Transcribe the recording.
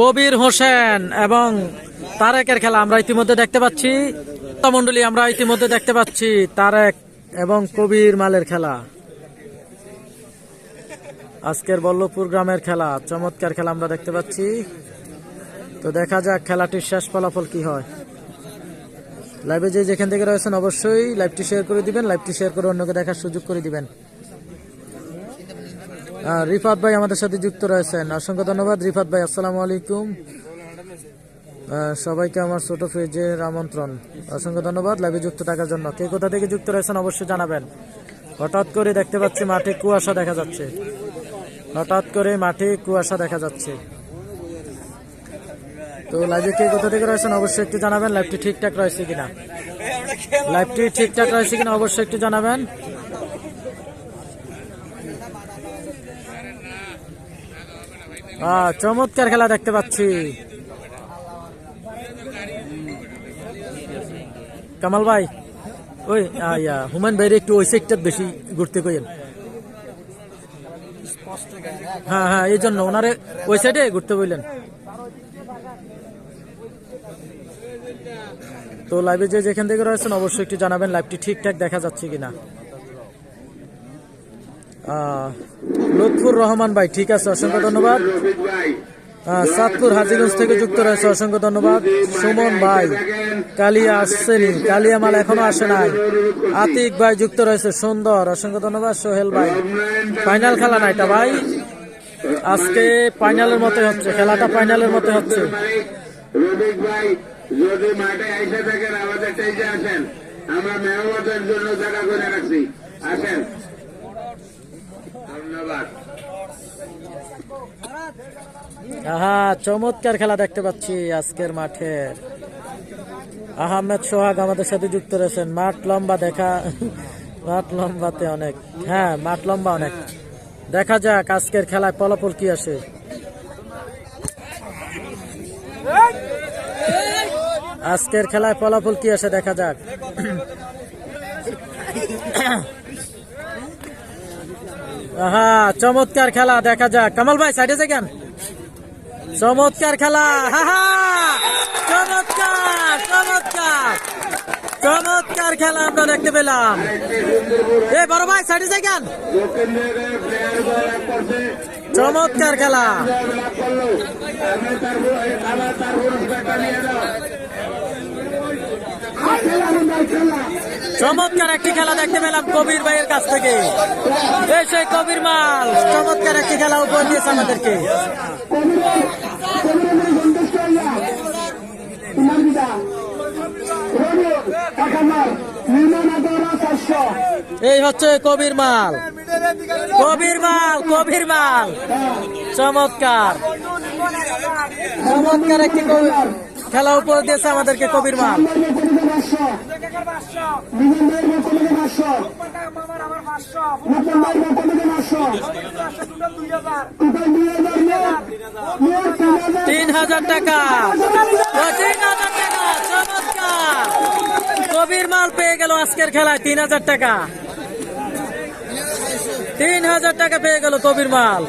কবির হোসেন এবং তারেকের খেলা আমরা ইতিমধ্যে দেখতে পাচ্ছি। মন্ডলী আমরা ইতিমধ্যে দেখতে পাচ্ছি তারেক এবং কবির মালের খেলা। আজকের বল্লভপুর গ্রামের খেলা, চমৎকার খেলা আমরা দেখতে পাচ্ছি। তো দেখা যাক খেলাটির শেষ ফলাফল কি হয়। লাইভে যে যেখান থেকে রয়েছেন অবশ্যই লাইভটি শেয়ার করে দিবেন, লাইভটি শেয়ার করে অন্যকে দেখার সুযোগ করে দিবেন। রিফাত ভাই আমাদের সাথে যুক্ত রয়েছেন, অসংখ্য ধন্যবাদ রিফাত ভাই। আসসালামু আলাইকুম, সবাইকে আমার ছোট পেজের আমন্ত্রণ। অসংখ্য ধন্যবাদ লাইভে যুক্ত থাকার জন্য। কে কোথা থেকে যুক্ত রয়েছেন অবশ্যই জানাবেন। হঠাৎ করে দেখতে পাচ্ছি মাঠে কুয়াশা দেখা যাচ্ছে, হঠাৎ করে মাঠে কুয়াশা দেখা যাচ্ছে। তো লাইভে কে কোথা থেকে রয়েছেন অবশ্যই একটু জানাবেন। লাইভটি ঠিকঠাক রয়েছে কিনা, লাইভটি ঠিকঠাক রয়েছে কিনা অবশ্যই একটু জানাবেন। চমৎকার খেলা দেখতে পাচ্ছি। কামাল ভাই ওই হুমায়ুন ভাইরে একটু ওই সাইডটা বেশি ঘুরতে কইেন। হ্যাঁ হ্যাঁ, এই জন্য ওনারে ওই সাইডে ঘুরতে বললেন। তো লাইভে যে যেখান থেকে রয়েছেন অবশ্যই একটু জানাবেন লাইভটি ঠিকঠাক দেখা যাচ্ছে কিনা। লুৎফুর রহমান ভাই ঠিক আছে, অসংখ্য ধন্যবাদ। চাঁদপুর হাজীগঞ্জ থেকে যুক্ত রয়েছে, অসংখ্য ধন্যবাদ। সুমন ভাই কালিয়া আসছেনি, কালিয়া মাল এখনো আসে নাই। আতিক ভাই যুক্ত রয়েছে, সুন্দর, অসংখ্য ধন্যবাদ। সোহেল ভাই ফাইনাল খেলা না এটা ভাই, আজকে ফাইনালের মতো হচ্ছে খেলাটা, ফাইনালের মতো হচ্ছে। যদি মাঠে আইসা থাকেন আমাদের স্টেজে আসেন, আমরা মেহমতের জন্য জায়গা করে রাখছি, আসেন। ধন্যবাদ। চমৎকার খেলা দেখতে পাচ্ছি আজকের মাঠের। আহমেদ সোহাগ আমাদের সাথে যুক্ত রয়েছেন। মাঠ লম্বা দেখা, মাঠ লম্বাতে অনেক, হ্যাঁ মাঠ লম্বা অনেক। দেখা যাক আজকের খেলায় ফলাফল কি আসে। আজকের খেলায় ফলাফল কি আসে দেখা যাক। চমৎকার খেলা দেখা যাক। কামাল ভাই সাইডে যান। চমৎকার খেলা, চমৎকার চমৎকার চমৎকার খেলা আমরা দেখতে পেলাম। এ বড় ভাই সাইডে যান। চমৎকার খেলা, চমৎকার একটি খেলা দেখতে পেলাম কবির ভাইয়ের কাছ থেকে। সেই কবির মাল চমৎকার একটি খেলা উপহার দিয়েছে আমাদেরকে। এই হচ্ছে কবির মাল, কবির মাল, কবির মাল। চমৎকার চমৎকার একটি খেলা উপহার দিয়েছে আমাদেরকে কবির মাল। $3000 টাকা, 3000 টাকা। চমৎকার কবির মাল পেয়ে গেল আজকের খেলায় 3000 টাকা, 3000 টাকা পেয়ে গেল কবির মাল।